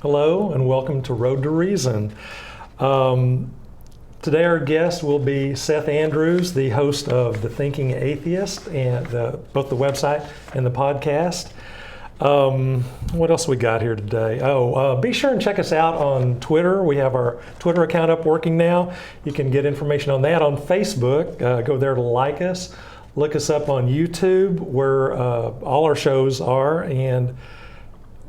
Hello and welcome to Road to Reason. Today our guest will be Seth Andrews, the host of The Thinking Atheist, and both the website and the podcast. What else we got here today? Be sure and check us out on Twitter. We have our Twitter account up working now. You can get information on that on Facebook. Go there to like us. Look us up on YouTube where all our shows are. And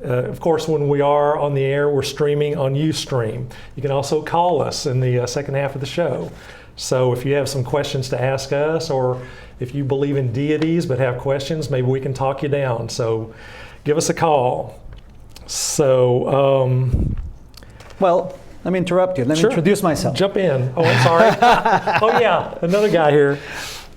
of course, when we are on the air, we're streaming on Ustream. You can also call us in the second half of the show. So if you have some questions to ask us, or if you believe in deities but have questions, maybe we can talk you down. So give us a call. So, well, let me interrupt you. Let me introduce myself. Jump in. Oh, I'm sorry. Oh, yeah, another guy here.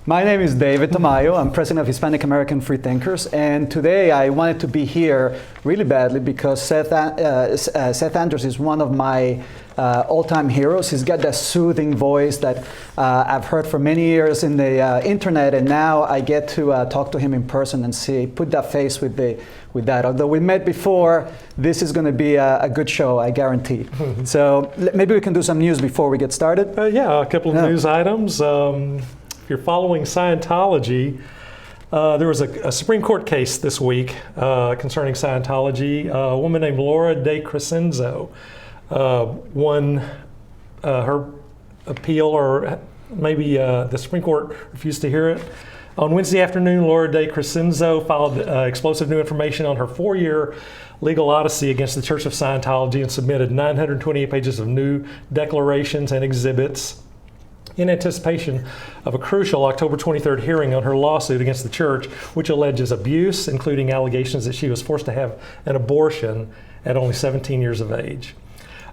My name is David Tamayo. I'm president of Hispanic American Freethinkers, and today I wanted to be here really badly because Seth Andrews is one of my all-time heroes. He's got that soothing voice that I've heard for many years in the internet, and now I get to talk to him in person and put that face with that. Although we met before, this is going to be a good show, I guarantee. So maybe we can do some news before we get started. Yeah, a couple of news items. If you're following Scientology, there was a Supreme Court case this week concerning Scientology. A woman named Laura De Crescenzo won her appeal, or maybe the Supreme Court refused to hear it. On Wednesday afternoon, Laura De Crescenzo filed explosive new information on her 4-year legal odyssey against the Church of Scientology and submitted 928 pages of new declarations and exhibits in anticipation of a crucial October 23rd hearing on her lawsuit against the church, which alleges abuse, including allegations that she was forced to have an abortion at only 17 years of age.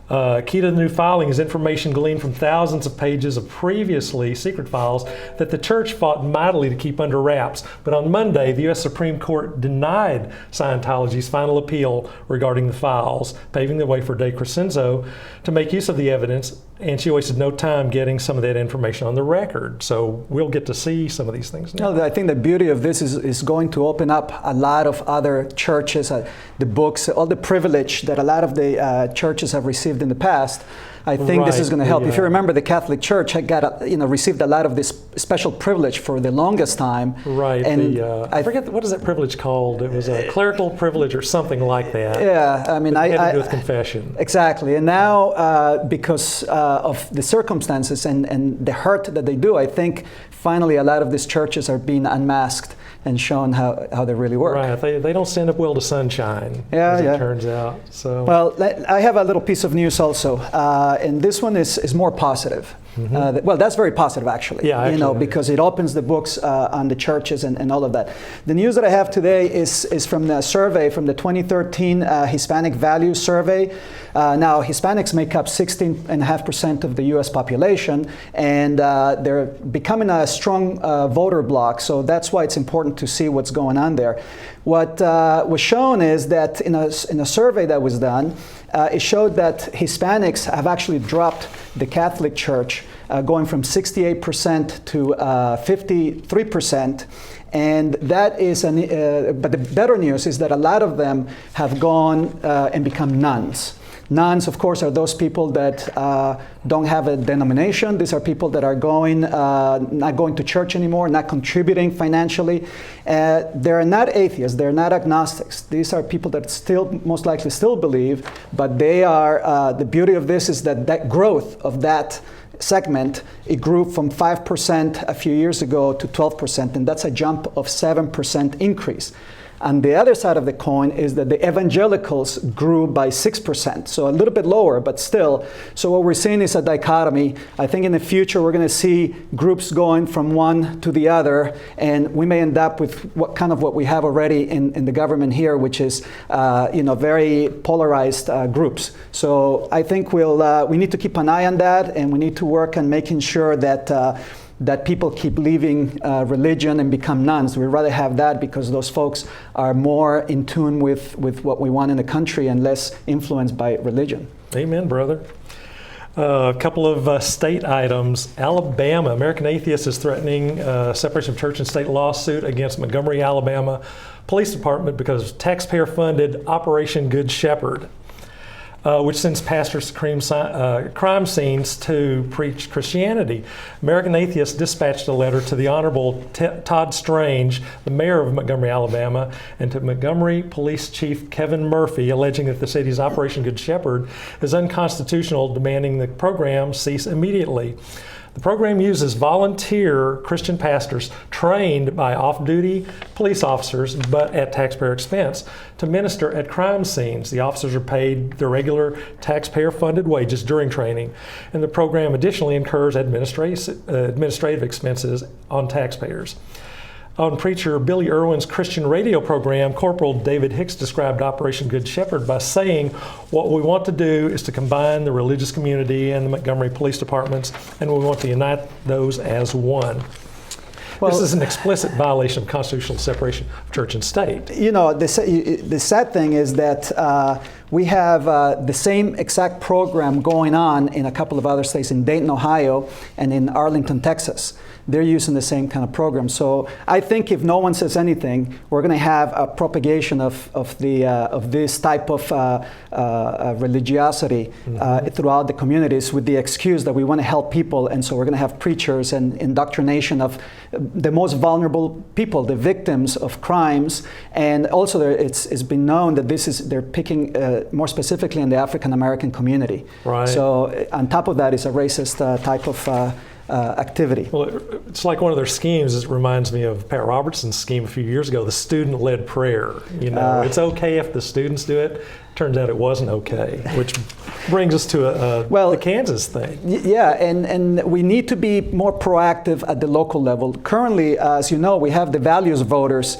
Key to the new filing is information gleaned from thousands of pages of previously secret files that the church fought mightily to keep under wraps. But on Monday, the U.S. Supreme Court denied Scientology's final appeal regarding the files, paving the way for De Crescenzo to make use of the evidence, and she wasted no time getting some of that information on the record. So we'll get to see some of these things now. No, I think the beauty of this is going to open up a lot of other churches, the books, all the privilege that a lot of the churches have received in the past. I think this is going to help. If you remember, the Catholic Church had received a lot of this special privilege for the longest time. Right. And I forget, what is that privilege called? It was a clerical privilege or something like that. Yeah, I mean, it had to do with confession. Exactly. And now, because of the circumstances and the hurt that they do, I think finally a lot of these churches are being unmasked and shown how they really work. Right, they don't stand up well to sunshine, as it turns out. So. Well, I have a little piece of news also, and this one is more positive. Mm-hmm. Well, that's very positive, actually. Yeah, actually, because it opens the books on the churches and all of that. The news that I have today is from the survey, from the 2013 Hispanic Values Survey. Now, Hispanics make up 16.5% of the U.S. population, and they're becoming a strong voter bloc, so that's why it's important to see what's going on there. What was shown is that in a survey that was done, it showed that Hispanics have actually dropped the Catholic Church, going from 68% to 53%. And that is, but the better news is that a lot of them have gone and become nuns. Nuns, of course, are those people that don't have a denomination. These are people that are not going to church anymore, not contributing financially. They're not atheists. They're not agnostics. These are people that most likely still believe, but they are, the beauty of this is that growth of that segment, it grew from 5% a few years ago to 12%, and that's a jump of 7% increase. And the other side of the coin is that the evangelicals grew by 6%, so a little bit lower, but still. So what we're seeing is a dichotomy. I think in the future we're going to see groups going from one to the other, and we may end up with what we have already in the government here, which is very polarized groups. So I think we need to keep an eye on that, and we need to work on making sure that people keep leaving religion and become nuns. We'd rather have that because those folks are more in tune with what we want in the country and less influenced by religion. Amen, brother. A couple of state items. Alabama, American Atheist is threatening separation of church and state lawsuit against Montgomery, Alabama Police Department because taxpayer-funded Operation Good Shepherd. which sends pastors to crime scenes to preach Christianity. American Atheist dispatched a letter to the Honorable Todd Strange, the mayor of Montgomery, Alabama, and to Montgomery Police Chief Kevin Murphy, alleging that the city's Operation Good Shepherd is unconstitutional, demanding the program cease immediately. The program uses volunteer Christian pastors trained by off-duty police officers, but at taxpayer expense, to minister at crime scenes. The officers are paid their regular taxpayer-funded wages during training, and the program additionally incurs administrative expenses on taxpayers. On preacher Billy Irwin's Christian radio program, Corporal David Hicks described Operation Good Shepherd by saying, "What we want to do is to combine the religious community and the Montgomery Police Departments, and we want to unite those as one." Well, this is an explicit violation of constitutional separation of church and state. You know, the sad thing is that we have the same exact program going on in a couple of other states, in Dayton, Ohio, and in Arlington, Texas. They're using the same kind of program. So I think if no one says anything, we're going to have a propagation of this type of religiosity throughout the communities, with the excuse that we want to help people, and so we're going to have preachers and indoctrination of the most vulnerable people, the victims of crimes. And also it's been known that they're picking more specifically in the African American community. Right. So on top of that is a racist type of activity. Well, it's like one of their schemes. It reminds me of Pat Robertson's scheme a few years ago, the student-led prayer. You know, it's okay if the students do it. Turns out it wasn't okay, which brings us to the Kansas thing. Yeah, and we need to be more proactive at the local level. Currently, as you know, we have the values voters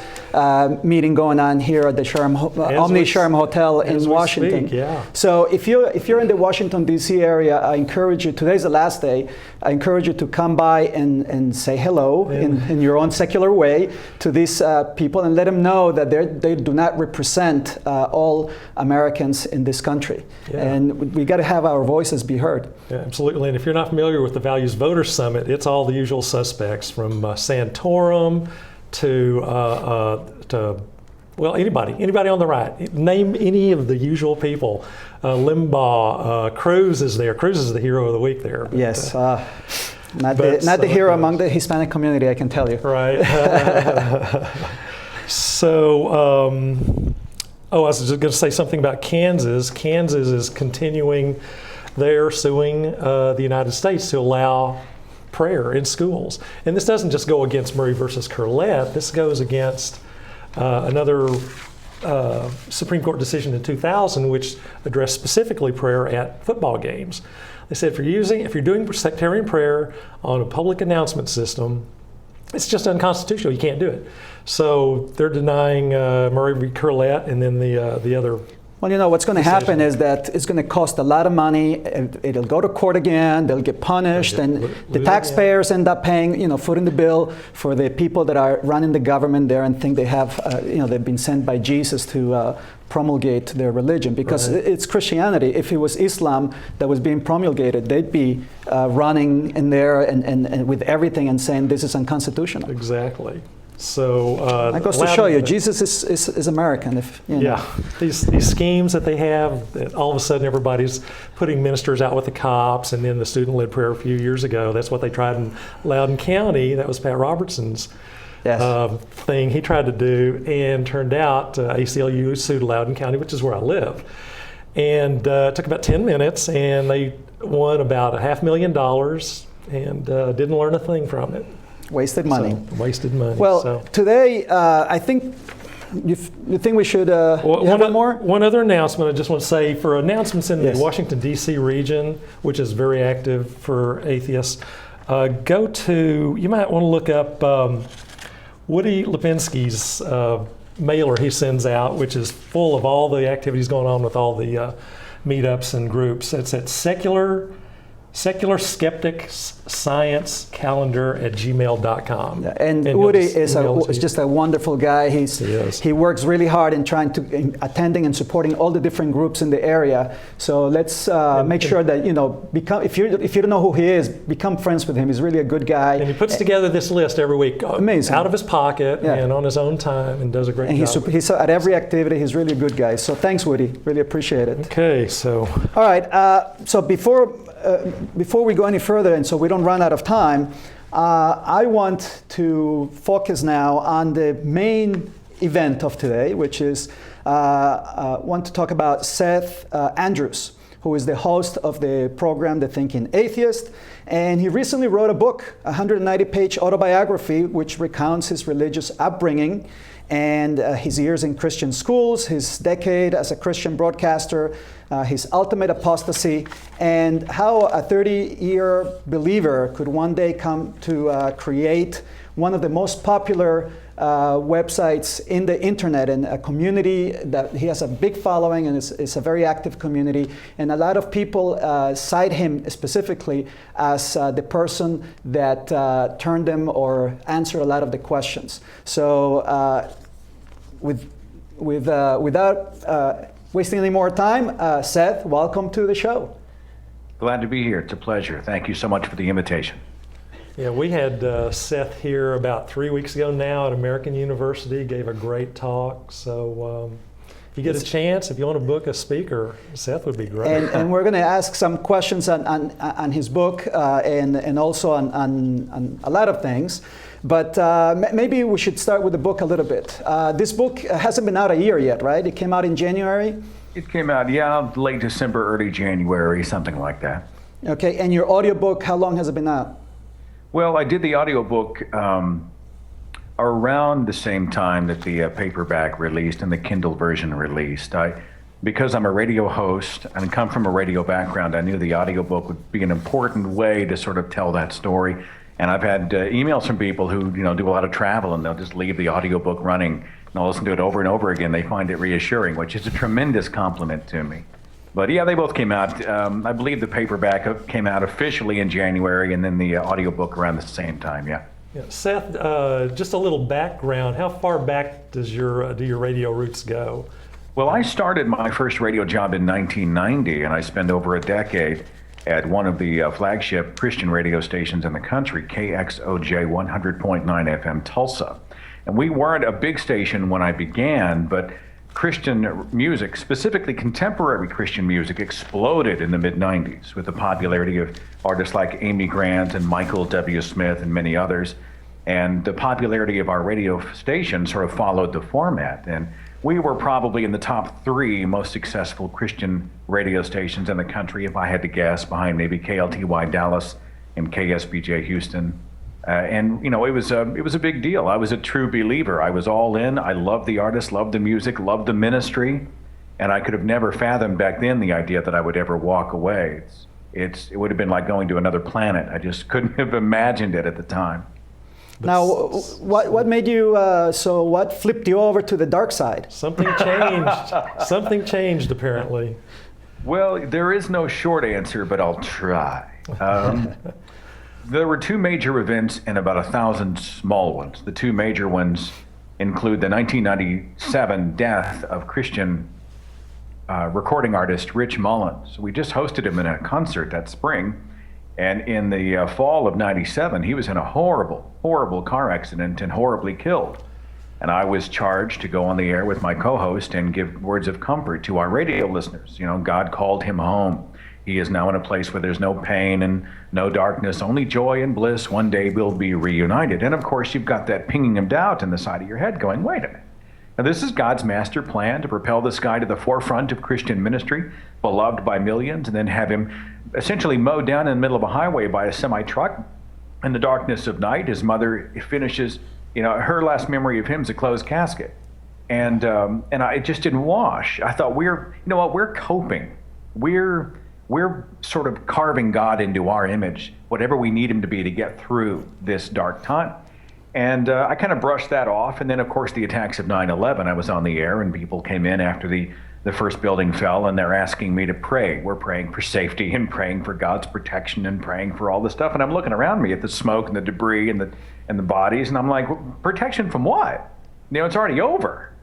meeting going on here at the Omni Sherm Hotel in Washington. Speak, yeah. So if you're in the Washington, D.C. area, I encourage you, today's the last day, I encourage you to come by and say hello in your own secular way to these people, and let them know that they do not represent all Americans in this country. Yeah. And we got to have our voices be heard. Yeah, absolutely. And if you're not familiar with the Values Voters Summit, it's all the usual suspects, from Santorum to anybody on the right. Name any of the usual people. Limbaugh, Cruz is there. Cruz is the hero of the week there. But, yes. Not the hero among the Hispanic community, I can tell you. Right. So, I was just going to say something about Kansas. Kansas is continuing there suing the United States to allow prayer in schools. And this doesn't just go against Murray versus Curlette. This goes against another Supreme Court decision in 2000, which addressed specifically prayer at football games. They said if you're doing sectarian prayer on a public announcement system, it's just unconstitutional. You can't do it. So they're denying Murray v. Curlette, and then the other. Well, you know, what's going to happen is that it's going to cost a lot of money. It'll go to court again. They'll get punished, and the taxpayers end up paying, footing the bill for the people that are running the government there and think they have, they've been sent by Jesus to promulgate their religion, because it's Christianity. If it was Islam that was being promulgated, they'd be running in there and with everything and saying this is unconstitutional. Exactly. So that goes to show you, Jesus is American. These schemes that they have, that all of a sudden everybody's putting ministers out with the cops, and then the student-led prayer a few years ago. That's what they tried in Loudoun County. That was Pat Robertson's thing he tried to do, and turned out ACLU sued Loudoun County, which is where I live, and it took about 10 minutes, and they won about $500,000 and didn't learn a thing from it. Wasted money. Wasted money. Well, today, I think, you think we should, have one more? One other announcement I just want to say, for announcements in the Washington, D.C. region, which is very active for atheists, you might want to look up Woody Lipinski's mailer he sends out, which is full of all the activities going on with all the meetups and groups. It's at secular Secular Skeptics Science Calendar at gmail.com. And Uri is just a wonderful guy. He works really hard in attending and supporting all the different groups in the area. So let's make sure that, if you don't know who he is, become friends with him. He's really a good guy. And he puts together this list every week. Amazing. Out of his pocket and on his own time, and does a great job. And he's at every activity. He's really a good guy. So thanks, Woody. Really appreciate it. Okay, so. All right. So before we go any further, and so we don't run out of time, I want to focus now on the main event of today, which is want to talk about Seth Andrews, who is the host of the program, The Thinking Atheist. And he recently wrote a book, a 190-page autobiography, which recounts his religious upbringing and his years in Christian schools, his decade as a Christian broadcaster, his ultimate apostasy, and how a 30-year believer could one day come to create one of the most popular websites in the internet, and a community that he has a big following, and it's a very active community. And a lot of people cite him specifically as the person that turned them or answered a lot of the questions. So without wasting any more time, Seth, welcome to the show. Glad to be here. It's a pleasure. Thank you so much for the invitation. Yeah, we had Seth here about 3 weeks ago now at American University, gave a great talk. So if you get a chance, if you want to book a speaker, Seth would be great. And we're going to ask some questions on his book and also on a lot of things. But maybe we should start with the book a little bit. This book hasn't been out a year yet, right? It came out in January? It came out, late December, early January, something like that. Okay, and your audiobook, how long has it been out? Well, I did the audiobook around the same time that the paperback released and the Kindle version released. Because I'm a radio host and come from a radio background, I knew the audiobook would be an important way to sort of tell that story. And I've had emails from people who do a lot of travel, and they'll just leave the audiobook running and they'll listen to it over and over again. They find it reassuring, which is a tremendous compliment to me. But yeah, they both came out. I believe the paperback came out officially in January, and then the audiobook around the same time, yeah. Seth, just a little background. How far back do your radio roots go? Well, I started my first radio job in 1990, and I spent over a decade at one of the flagship Christian radio stations in the country, KXOJ 100.9 FM Tulsa. And we weren't a big station when I began, but Christian music, specifically contemporary Christian music, exploded in the mid-90s with the popularity of artists like Amy Grant and Michael W. Smith and many others. And the popularity of our radio station sort of followed the format. And we were probably in the top 3 most successful Christian radio stations in the country, if I had to guess, behind maybe KLTY Dallas and KSBJ Houston. And it was a big deal. I was a true believer. I was all in. I loved the artists, loved the music, loved the ministry, and I could have never fathomed back then the idea that I would ever walk away. It would have been like going to another planet. I just couldn't have imagined it at the time. Now, what made you? What flipped you over to the dark side? Something changed. Something changed, apparently. Well, there is no short answer, but I'll try. There were 2 major events and about 1,000 small ones. The 2 major ones include the 1997 death of Christian recording artist Rich Mullins. We just hosted him in a concert that spring, and in the fall of 97, he was in a horrible, horrible car accident and horribly killed. And I was charged to go on the air with my co-host and give words of comfort to our radio listeners. God called him home. He is now in a place where there's no pain and no darkness, only joy and bliss. One day we'll be reunited. And of course, you've got that pinging of doubt in the side of your head going, wait a minute. Now, this is God's master plan to propel this guy to the forefront of Christian ministry, beloved by millions, and then have him essentially mowed down in the middle of a highway by a semi-truck in the darkness of night. His mother finishes, her last memory of him is a closed casket. And I just didn't wash. I thought, we're coping. We're sort of carving God into our image, whatever we need him to be to get through this dark time. And I kind of brushed that off. And then, of course, the attacks of 9/11, I was on the air and people came in after the the first building fell, and they're asking me to pray. We're praying for safety and praying for God's protection and praying for all this stuff. And I'm looking around me at the smoke and the debris and the bodies, and I'm like, protection from what? It's already over.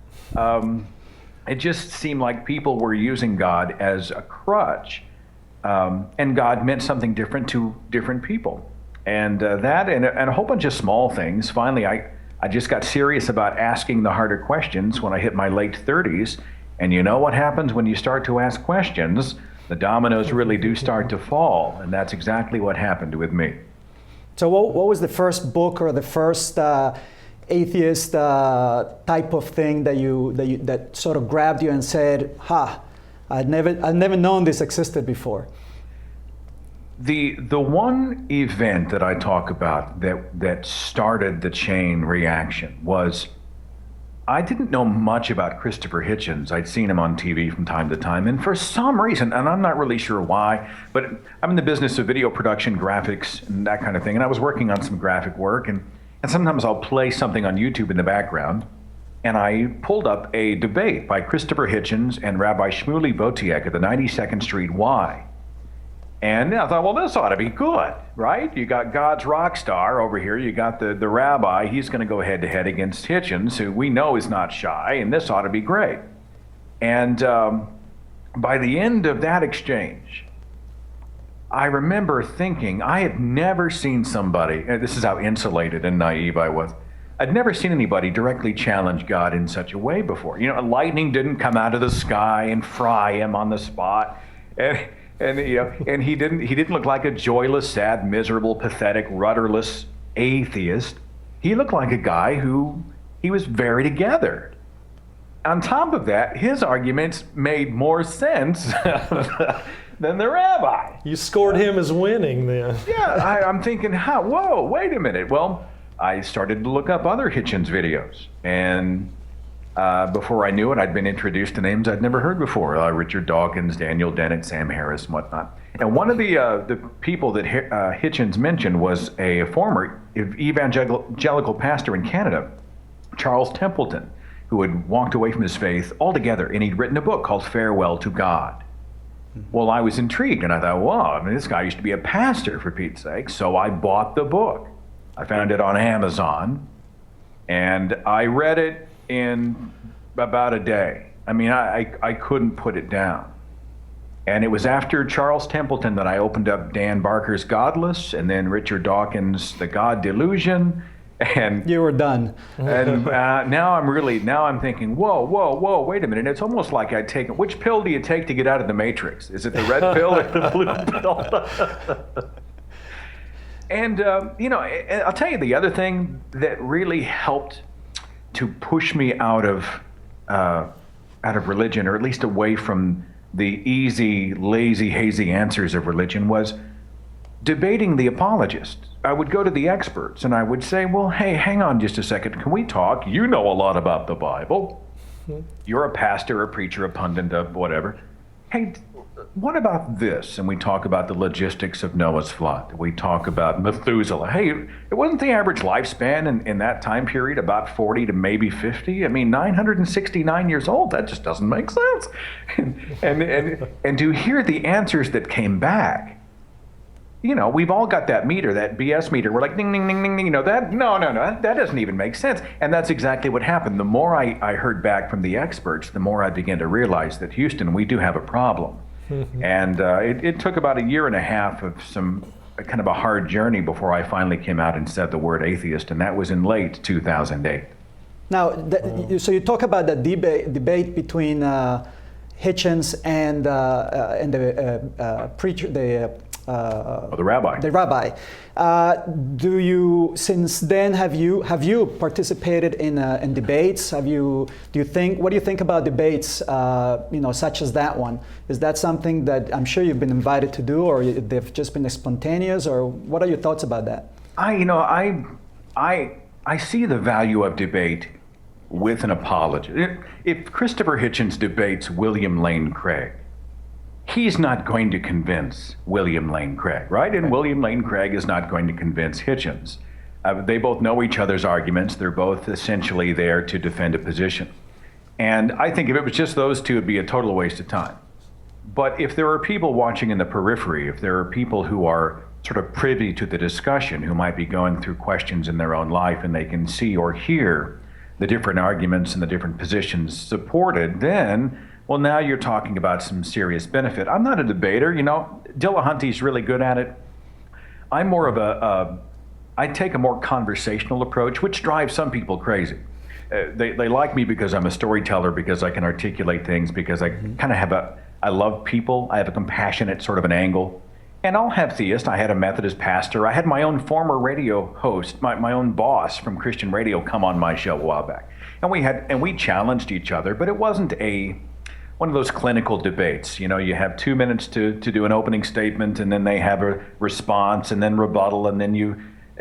It just seemed like people were using God as a crutch, and God meant something different to different people. And that and a whole bunch of small things. Finally, I just got serious about asking the harder questions when I hit my late 30s. And you know what happens when you start to ask questions? The dominoes really do start to fall. And that's exactly what happened with me. So what was the first book or the first atheist type of thing that sort of grabbed you and said, I'd never known this existed before? The one event that I talk about that started the chain reaction was, I didn't know much about Christopher Hitchens. I'd seen him on TV from time to time, and for some reason, and I'm not really sure why, but I'm in the business of video production, graphics, and that kind of thing, and I was working on some graphic work, and sometimes I'll play something on YouTube in the background, and I pulled up a debate by Christopher Hitchens and Rabbi Shmuley Botiek at the 92nd Street Y. And I thought, well, this ought to be good, right? You got God's rock star over here. You got the rabbi. He's going to go head-to-head against Hitchens, who we know is not shy, and this ought to be great. And by the end of that exchange, I remember thinking, I had never seen somebody, and this is how insulated and naive I was, I'd never seen anybody directly challenge God in such a way before. Lightning didn't come out of the sky and fry him on the spot. And he didn't look like a joyless, sad, miserable, pathetic, rudderless atheist. He looked like a guy he was very together. On top of that, his arguments made more sense than the rabbi. You scored him as winning then. Yeah, I'm thinking, whoa, wait a minute. Well, I started to look up other Hitchens videos, and before I knew it, I'd been introduced to names I'd never heard before: Richard Dawkins, Daniel Dennett, Sam Harris, and whatnot. And one of the people that Hitchens mentioned was a former evangelical pastor in Canada, Charles Templeton, who had walked away from his faith altogether, and he'd written a book called Farewell to God. Well, I was intrigued, and I thought, wow, this guy used to be a pastor, for Pete's sake. So I bought the book. I found it on Amazon, and I read it in about a day. I couldn't put it down. And it was after Charles Templeton that I opened up Dan Barker's Godless, and then Richard Dawkins' The God Delusion, and you were done. And now I'm thinking, whoa, wait a minute. It's almost like I'd taken, which pill do you take to get out of the Matrix? Is it the red pill or the blue pill? And I'll tell you the other thing that really helped to push me out of religion, or at least away from the easy, lazy, hazy answers of religion, was debating the apologists. I would go to the experts and I would say, well, hey, hang on just a second. Can we talk? You know a lot about the Bible. You're a pastor, a preacher, a pundit, whatever. Hey, what about this? And we talk about the logistics of Noah's flood. We talk about Methuselah. Hey, it wasn't the average lifespan in that time period about 40 to maybe 50? 969 years old, that just doesn't make sense. And to hear the answers that came back, we've all got that meter, that BS meter. We're like, ding, ding, ding, ding, ding. No, that doesn't even make sense. And that's exactly what happened. The more I heard back from the experts, the more I began to realize that, Houston, we do have a problem. And it took about a year and a half of some kind of a hard journey before I finally came out and said the word atheist, and that was in late 2008. Now, so you talk about the debate between Hitchens and the preacher, the rabbi. The rabbi. Since then, have you participated in debates? What do you think about debates, such as that one? Is that something that I'm sure you've been invited to do, or they've just been spontaneous, or what are your thoughts about that? I see the value of debate with an apologist. If Christopher Hitchens debates William Lane Craig, he's not going to convince William Lane Craig, right? And William Lane Craig is not going to convince Hitchens. They both know each other's arguments. They're both essentially there to defend a position. And I think if it was just those two, it'd be a total waste of time. But if there are people watching in the periphery, if there are people who are sort of privy to the discussion, who might be going through questions in their own life, and they can see or hear the different arguments and the different positions supported, then, well, now you're talking about some serious benefit. I'm not a debater, Dillahunty's really good at it. I'm more of I take a more conversational approach, which drives some people crazy. They like me because I'm a storyteller, because I can articulate things, because I kind of I love people. I have a compassionate sort of an angle. And I'll have theists. I had a Methodist pastor. I had my own former radio host, my own boss from Christian radio, come on my show a while back. And we challenged each other, but it wasn't one of those clinical debates. You have 2 minutes to do an opening statement, and then they have a response, and then rebuttal, and then you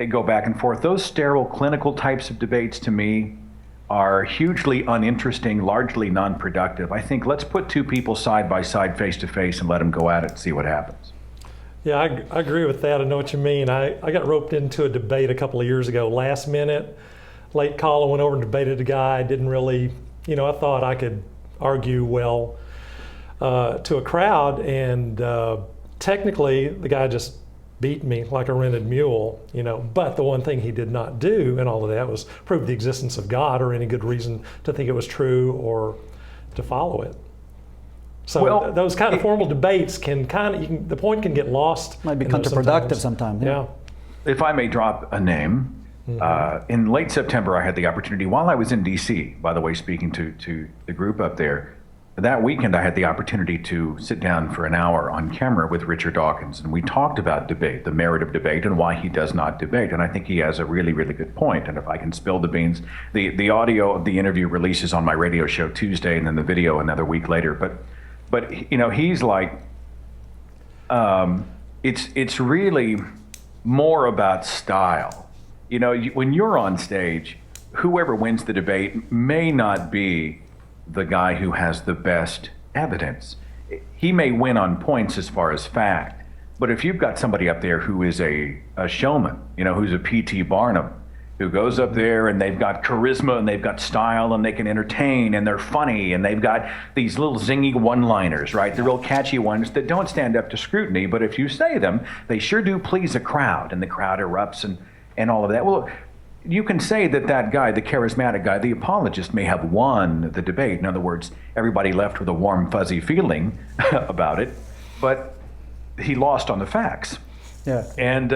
go back and forth. Those sterile clinical types of debates, to me, are hugely uninteresting, largely non-productive. I think let's put two people side by side, face to face, and let them go at it and see what happens. Yeah, I agree with that. I know what you mean. I got roped into a debate a couple of years ago, last minute, late call. I went over and debated a guy. Didn't really, I thought I could argue well to a crowd, and technically the guy just beat me like a rented mule, but the one thing he did not do in all of that was prove the existence of God or any good reason to think it was true or to follow it. So those kind of formal debates the point can get lost. Might be counterproductive sometimes. Yeah. If I may drop a name, in late September I had the opportunity, while I was in DC, by the way, speaking to the group up there, that weekend I had the opportunity to sit down for an hour on camera with Richard Dawkins, and we talked about debate, the merit of debate, and why he does not debate. And I think he has a really, really good point. And if I can spill the beans, the audio of the interview releases on my radio show Tuesday, and then the video another week later. But he's like, it's really more about style. When you're on stage, whoever wins the debate may not be the guy who has the best evidence. He may win on points as far as fact, but if you've got somebody up there who is a showman, who's a P.T. Barnum, who goes up there and they've got charisma and they've got style and they can entertain and they're funny and they've got these little zingy one-liners, right? The real catchy ones that don't stand up to scrutiny, but if you say them, they sure do please a crowd, and the crowd erupts and all of that. Well, you can say that guy, the charismatic guy, the apologist, may have won the debate. In other words, everybody left with a warm, fuzzy feeling about it, but he lost on the facts. Yeah. And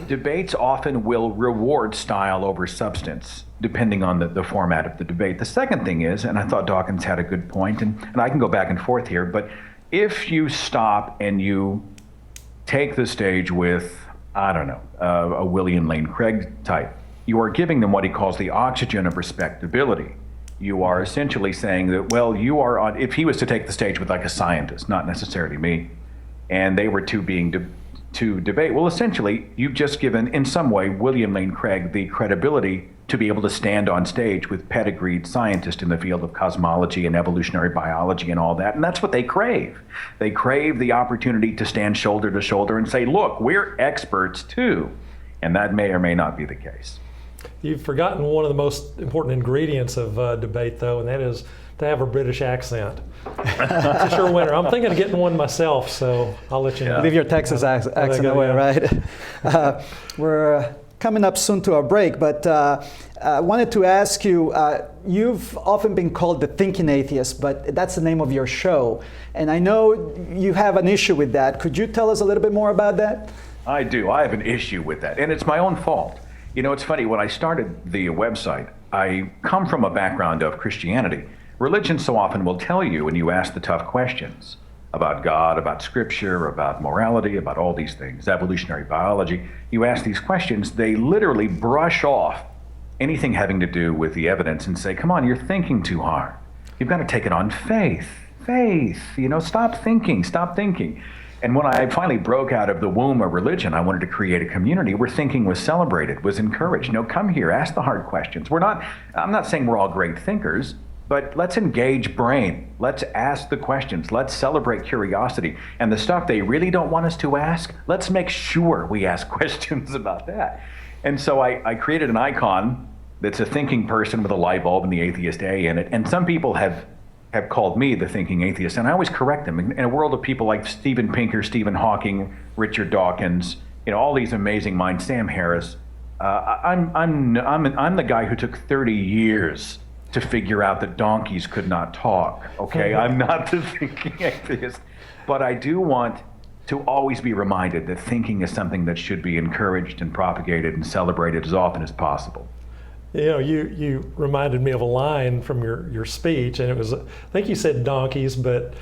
debates often will reward style over substance, depending on the format of the debate. The second thing is, and I thought Dawkins had a good point, and I can go back and forth here, but if you stop and you take the stage with, I don't know, a William Lane Craig type, you are giving them what he calls the oxygen of respectability. You are essentially saying that, well, you are on, if he was to take the stage with like a scientist, not necessarily me, and they were to debate, well, essentially, you've just given, in some way, William Lane Craig the credibility to be able to stand on stage with pedigreed scientists in the field of cosmology and evolutionary biology and all that, and that's what they crave. They crave the opportunity to stand shoulder to shoulder and say, look, we're experts too, and that may or may not be the case. You've forgotten one of the most important ingredients of debate, though, and that is to have a British accent. It's a sure winner. I'm thinking of getting one myself, so I'll let you know. Leave your Texas accent away, right? We're coming up soon to our break, but I wanted to ask you, you've often been called the thinking atheist, but that's the name of your show. And I know you have an issue with that. Could you tell us a little bit more about that? I do. I have an issue with that, and it's my own fault. It's funny, when I started the website, I come from a background of Christianity. Religion so often will tell you, when you ask the tough questions about God, about Scripture, about morality, about all these things, evolutionary biology, you ask these questions, they literally brush off anything having to do with the evidence and say, come on, you're thinking too hard. You've got to take it on faith. Stop thinking. And when I finally broke out of the womb of religion, I wanted to create a community where thinking was celebrated, was encouraged. Come here, ask the hard questions. I'm not saying we're all great thinkers, but let's engage brain. Let's ask the questions. Let's celebrate curiosity. And the stuff they really don't want us to ask, let's make sure we ask questions about that. And so I created an icon that's a thinking person with a light bulb and the atheist A in it. And some people have called me the thinking atheist, and I always correct them. In a world of people like Steven Pinker, Stephen Hawking, Richard Dawkins, all these amazing minds, Sam Harris, I'm the guy who took 30 years to figure out that donkeys could not talk. Okay, I'm not the thinking atheist, but I do want to always be reminded that thinking is something that should be encouraged and propagated and celebrated as often as possible. You reminded me of a line from your speech, and it was, I think you said donkeys, but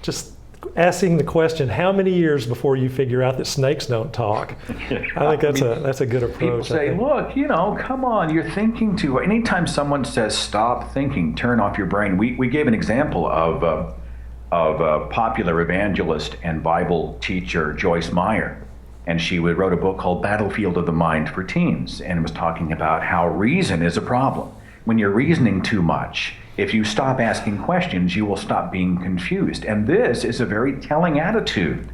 just asking the question, how many years before you figure out that snakes don't talk? I think that's a good approach. People say, look, come on, you're thinking too. Anytime someone says stop thinking, turn off your brain. We gave an example of a popular evangelist and Bible teacher, Joyce Meyer. And she wrote a book called Battlefield of the Mind for Teens, and it was talking about how reason is a problem. When you're reasoning too much, if you stop asking questions, you will stop being confused. And this is a very telling attitude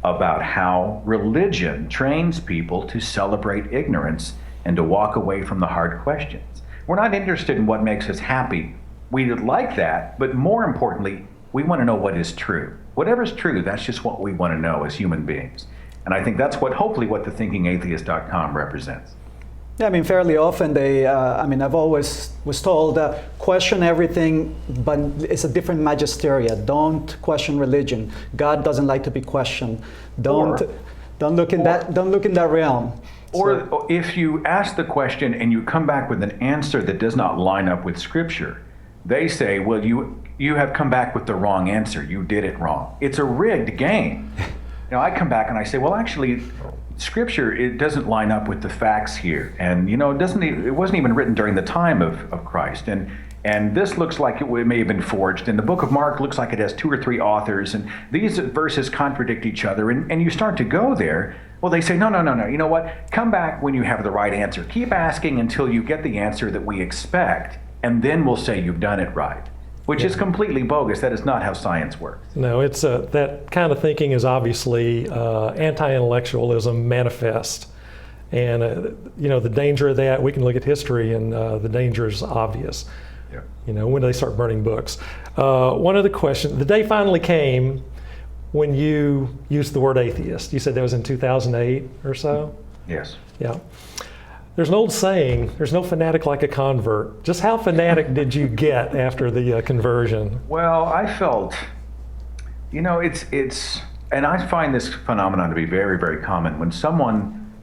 about how religion trains people to celebrate ignorance and to walk away from the hard questions. We're not interested in what makes us happy. We would like that, but more importantly, we want to know what is true. Whatever's true, that's just what we want to know as human beings. And I think that's hopefully what the thinkingatheist.com represents. Yeah, fairly often I've always was told, question everything, but it's a different magisteria. Don't question religion. God doesn't like to be questioned. Don't look in that realm. Or if you ask the question and you come back with an answer that does not line up with Scripture, they say, well, you have come back with the wrong answer. You did it wrong. It's a rigged game. I come back and I say, well, actually, Scripture, it doesn't line up with the facts here. And, it wasn't even written during the time of Christ. And this looks like it may have been forged. And the book of Mark looks like it has 2 or 3 authors. And these verses contradict each other. And you start to go there. Well, they say, no. You know what? Come back when you have the right answer. Keep asking until you get the answer that we expect. And then we'll say you've done it right. Which is completely bogus. That is not how science works. No, it's that kind of thinking is obviously anti-intellectualism manifest, and the danger of that. We can look at history, and the danger is obvious. Yeah. When do they start burning books? One other question: the day finally came when you used the word atheist. You said that was in 2008 or so. Yes. Yeah. There's an old saying, there's no fanatic like a convert. Just how fanatic did you get after the conversion? Well, I felt, it's, and I find this phenomenon to be very, very common. When someone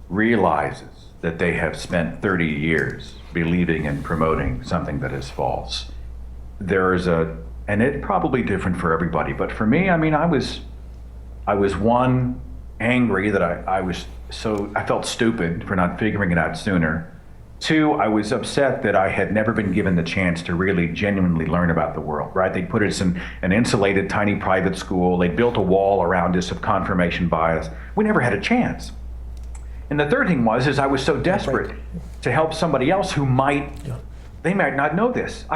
realizes that they have spent 30 years believing and promoting something that is false, and it's probably different for everybody, but for me, I was one, angry that I felt stupid for not figuring it out sooner. 2, I was upset that I had never been given the chance to really genuinely learn about the world, right? They put us in an insulated, tiny private school. They built a wall around us of confirmation bias. We never had a chance. And the third thing was I was so desperate to help somebody else who they might not know this.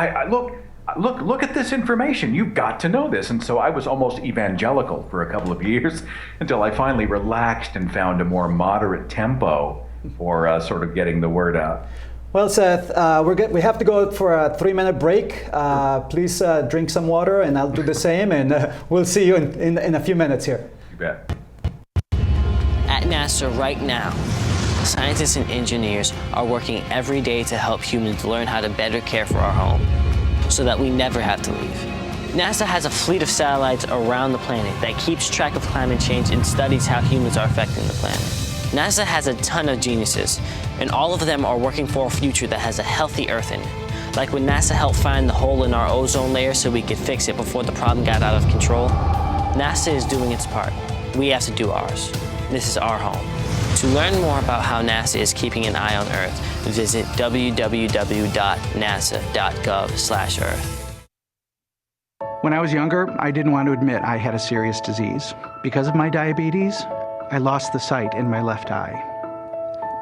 Look at this information. You've got to know this. And so I was almost evangelical for a couple of years until I finally relaxed and found a more moderate tempo for sort of getting the word out. Well, Seth, we have to go for a 3-minute break. Please drink some water, and I'll do the same, and we'll see you in a few minutes here. You bet. At NASA right now, scientists and engineers are working every day to help humans learn how to better care for our home, so that we never have to leave. NASA has a fleet of satellites around the planet that keeps track of climate change and studies how humans are affecting the planet. NASA has a ton of geniuses, and all of them are working for a future that has a healthy Earth in it. Like when NASA helped find the hole in our ozone layer so we could fix it before the problem got out of control, NASA is doing its part. We have to do ours. This is our home. To learn more about how NASA is keeping an eye on Earth, visit www.nasa.gov/Earth. When I was younger, I didn't want to admit I had a serious disease. Because of my diabetes, I lost the sight in my left eye.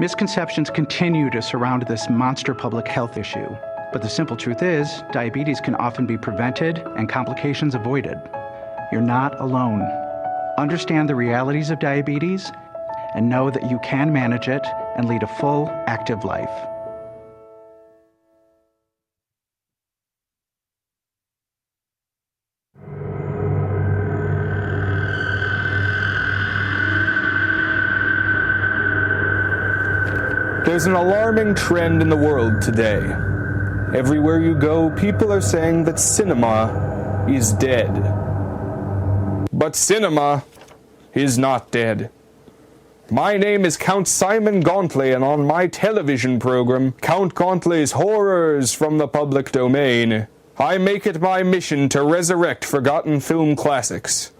Misconceptions continue to surround this monster public health issue. But the simple truth is, diabetes can often be prevented and complications avoided. You're not alone. Understand the realities of diabetes and know that you can manage it and lead a full, active life. There's an alarming trend in the world today. Everywhere you go, people are saying that cinema is dead. But cinema is not dead. My name is Count Simon Gauntley, and on my television program, Count Gauntley's Horrors from the Public Domain, I make it my mission to resurrect forgotten film classics.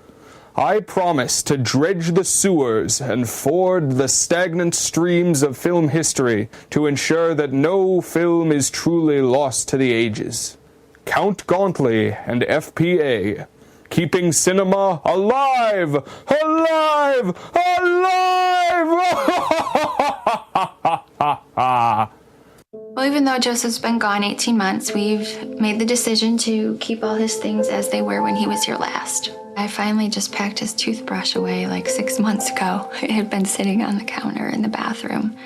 I promise to dredge the sewers and ford the stagnant streams of film history to ensure that no film is truly lost to the ages. Count Gauntley and FPA, keeping cinema alive! Alive! Alive! Well, even though Joseph's been gone 18 months, we've made the decision to keep all his things as they were when he was here last. I finally just packed his toothbrush away like 6 months ago. It had been sitting on the counter in the bathroom.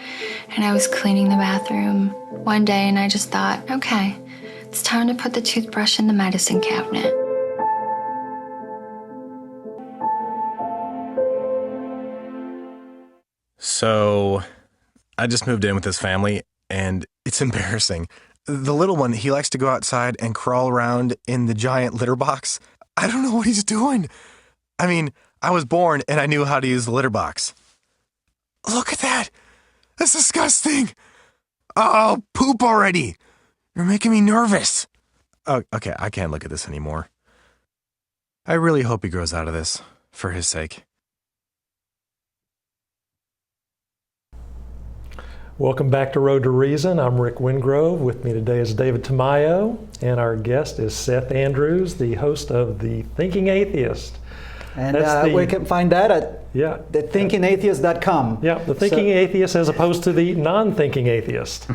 And I was cleaning the bathroom one day and I just thought, okay, it's time to put the toothbrush in the medicine cabinet. So, I just moved in with this family, and it's embarrassing. The little one, he likes to go outside and crawl around in the giant litter box. I don't know what he's doing. I mean, I was born and I knew how to use the litter box. Look at that. That's disgusting. Oh, poop already. You're making me nervous. Oh, okay, I can't look at this anymore. I really hope he grows out of this, for his sake. Welcome back to Road to Reason. I'm Rick Wingrove. With me today is David Tamayo, and our guest is Seth Andrews, the host of The Thinking Atheist. And we can find that at thethinkingatheist.com. Yeah, the Thinking Atheist as opposed to the non-thinking atheist.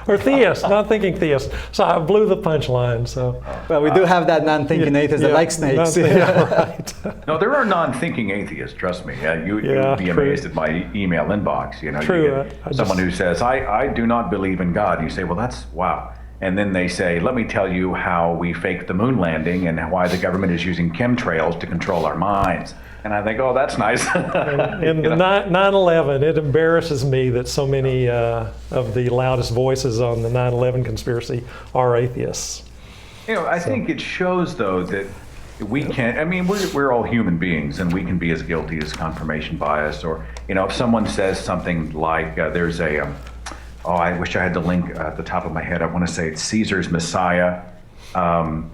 Or theist, non-thinking theist. So I blew the punchline. So, well, we do have that non-thinking atheist that likes snakes. Right. No, there are non-thinking atheists, trust me. You'd be amazed at my email inbox. You know, True. You get someone who says, I do not believe in God. You say, well, that's, wow. And then they say, let me tell you how we faked the moon landing and why the government is using chemtrails to control our minds. And I think, oh, that's nice. And the 9/11, it embarrasses me that so many of the loudest voices on the 9/11 conspiracy are atheists. You know, I think it shows, though, that we can't, I mean, we're all human beings, and we can be as guilty as confirmation bias. Or, you know, if someone says something like, there's a, I wish I had the link at the top of my head. I want to say it's Caesar's Messiah.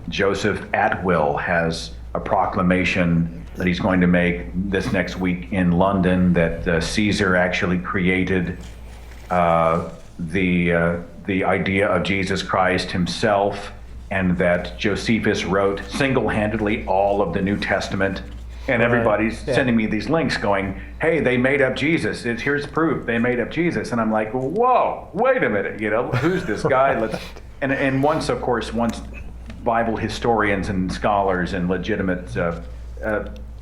Joseph Atwill has a proclamation that he's going to make this next week in London that Caesar actually created the idea of Jesus Christ himself, and that Josephus wrote single-handedly all of the New Testament. And everybody's sending me these links going, hey, they made up Jesus. Here's proof. They made up Jesus. And I'm like, whoa, wait a minute. You know, who's this guy? And once Bible historians and scholars and legitimate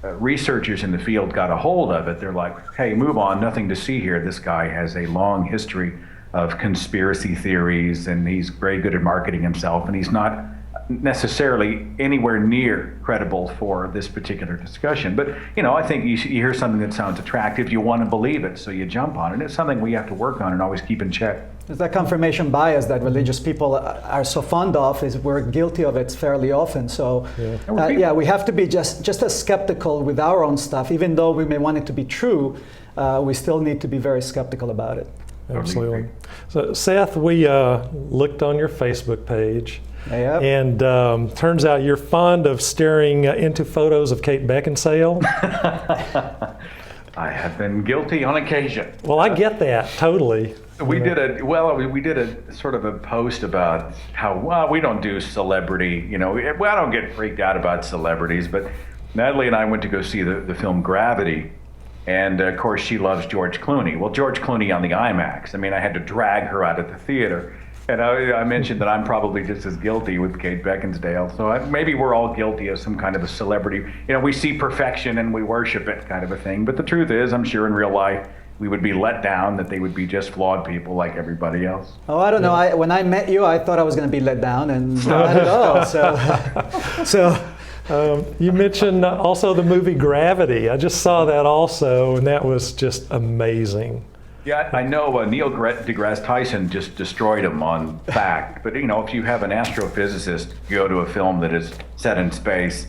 researchers in the field got a hold of it, they're like, hey, move on. Nothing to see here. This guy has a long history of conspiracy theories, and he's very good at marketing himself, and he's not necessarily anywhere near credible for this particular discussion. But, you know, I think you hear something that sounds attractive, you want to believe it, so you jump on it. It's something we have to work on and always keep in check. It's that confirmation bias that religious people are so fond of. Is we're guilty of it fairly often. So, we have to be just as skeptical with our own stuff. Even though we may want it to be true, we still need to be very skeptical about it. Absolutely. So, Seth, we looked on your Facebook page. Yep. And turns out you're fond of staring into photos of Kate Beckinsale. I have been guilty on occasion. Well, I get that totally. We did a sort of a post about how we don't do celebrity. You know, I don't get freaked out about celebrities, but Natalie and I went to go see the film Gravity. And of course, she loves George Clooney. Well, George Clooney on the IMAX. I mean, I had to drag her out of the theater. And I mentioned that I'm probably just as guilty with Kate Beckinsale. So maybe we're all guilty of some kind of a celebrity. You know, we see perfection and we worship it, kind of a thing. But the truth is, I'm sure in real life, we would be let down, that they would be just flawed people like everybody else. Oh, I don't know. When I met you, I thought I was going to be let down, and not at all. You mentioned also the movie Gravity. I just saw that also, and that was just amazing. Yeah, I know Neil deGrasse Tyson just destroyed him on fact. But, if you have an astrophysicist go to a film that is set in space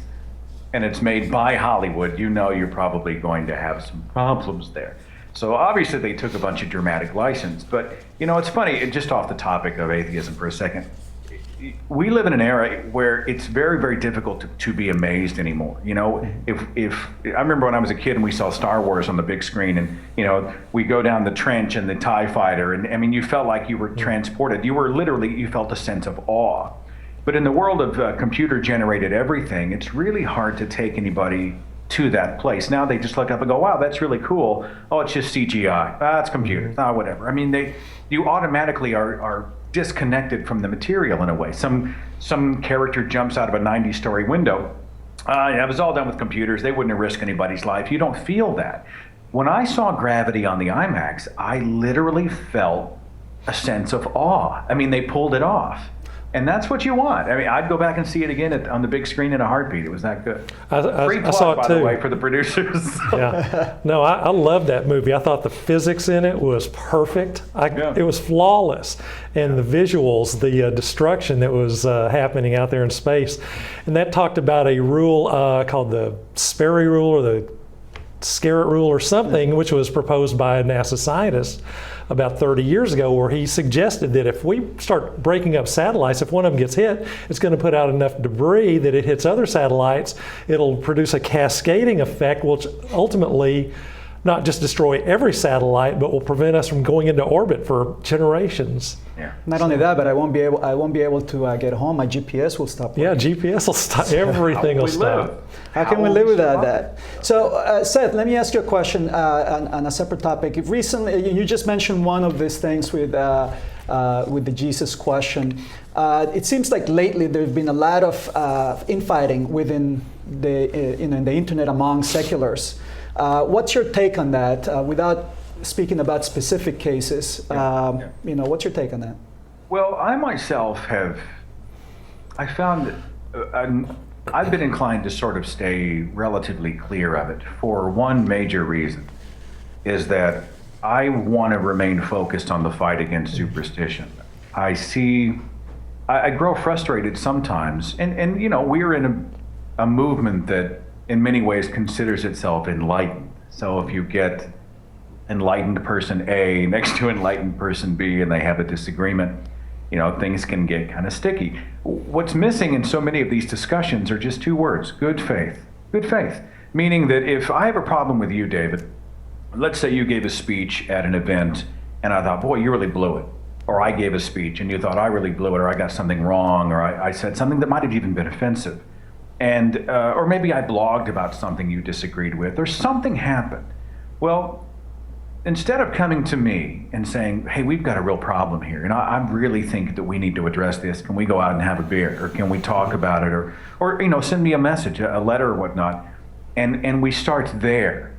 and it's made by Hollywood, you're probably going to have some problems there. So obviously they took a bunch of dramatic license. But, it's funny, just off the topic of atheism for a second, we live in an era where it's very, very difficult to be amazed anymore. If I remember when I was a kid and we saw Star Wars on the big screen, and we go down the trench and the TIE fighter, and I mean, you felt like you were transported. You felt a sense of awe. But in the world of computer-generated everything, it's really hard to take anybody to that place. Now they just look up and go, "Wow, that's really cool. Oh, it's just CGI. It's computers. Whatever." I mean, you automatically are disconnected from the material in a way. Some character jumps out of a 90-story window. It was all done with computers. They wouldn't have risked anybody's life. You don't feel that. When I saw Gravity on the IMAX, I literally felt a sense of awe. I mean, they pulled it off. And that's what you want. I mean, I'd go back and see it again on the big screen in a heartbeat. It was that good. Free plug, saw it by too. the way, for the producers. Yeah. No, I loved that movie. I thought the physics in it was perfect. It was flawless. And the visuals, the destruction that was happening out there in space. And that talked about a rule called the Sperry rule or the Scarrett rule or something, which was proposed by a NASA scientist about 30 years ago, where he suggested that if we start breaking up satellites, if one of them gets hit, it's going to put out enough debris that it hits other satellites. It'll produce a cascading effect, which ultimately not just destroy every satellite, but will prevent us from going into orbit for generations. Yeah. Not only that, but I won't be able to get home. My GPS will stop working. Yeah, GPS will stop. Everything will stop. How can we live without that? So, Seth, let me ask you a question on a separate topic. Recently, you just mentioned one of these things with the Jesus question. It seems like lately there's been a lot of infighting within the the internet among seculars. What's your take on that? Without speaking about specific cases, what's your take on that? Well, I myself I found I've been inclined to sort of stay relatively clear of it for one major reason, is that I want to remain focused on the fight against superstition. I grow frustrated sometimes, and we're in a movement that in many ways considers itself enlightened. So if you get enlightened person A next to enlightened person B and they have a disagreement, things can get kind of sticky. What's missing in so many of these discussions are just two words: good faith. Good faith. Meaning that if I have a problem with you, David, let's say you gave a speech at an event and I thought, boy, you really blew it. Or I gave a speech and you thought I really blew it, or I got something wrong, or I said something that might have even been offensive. And or maybe I blogged about something you disagreed with, or something happened. Well, instead of coming to me and saying, hey, we've got a real problem here, and I really think that we need to address this. Can we go out and have a beer, or can we talk about it, or send me a message, a letter or whatnot, and we start there.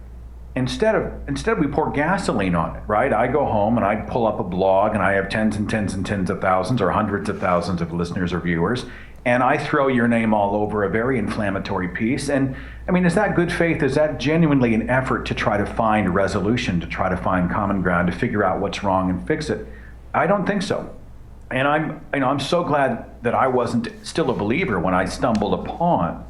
Instead we pour gasoline on it, right? I go home and I pull up a blog and I have tens and tens and tens of thousands or hundreds of thousands of listeners or viewers, and I throw your name all over a very inflammatory piece. And I mean, is that good faith? Is that genuinely an effort to try to find resolution, to try to find common ground, to figure out what's wrong and fix it? I don't think so. And I'm so glad that I wasn't still a believer when I stumbled upon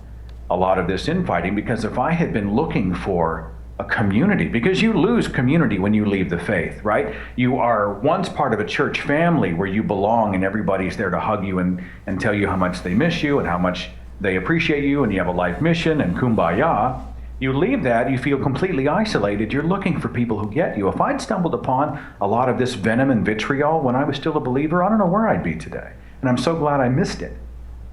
a lot of this infighting, because if I had been looking for a community, because you lose community when you leave the faith, right? You are once part of a church family where you belong and everybody's there to hug you and tell you how much they miss you and how much they appreciate you, and you have a life mission and kumbaya. You leave that, you feel completely isolated. You're looking for people who get you. If I'd stumbled upon a lot of this venom and vitriol when I was still a believer, I don't know where I'd be today. And I'm so glad I missed it.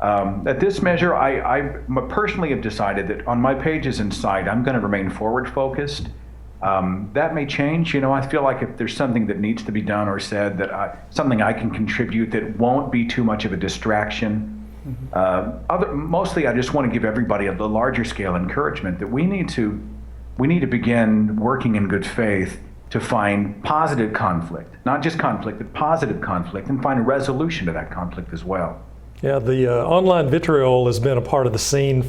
At this measure, I personally have decided that on my pages and site, I'm going to remain forward focused. That may change. I feel like if there's something that needs to be done or said, something I can contribute that won't be too much of a distraction. Mostly, I just want to give everybody a larger scale encouragement that we need to begin working in good faith to find positive conflict, not just conflict, but positive conflict, and find a resolution to that conflict as well. Yeah, the online vitriol has been a part of the scene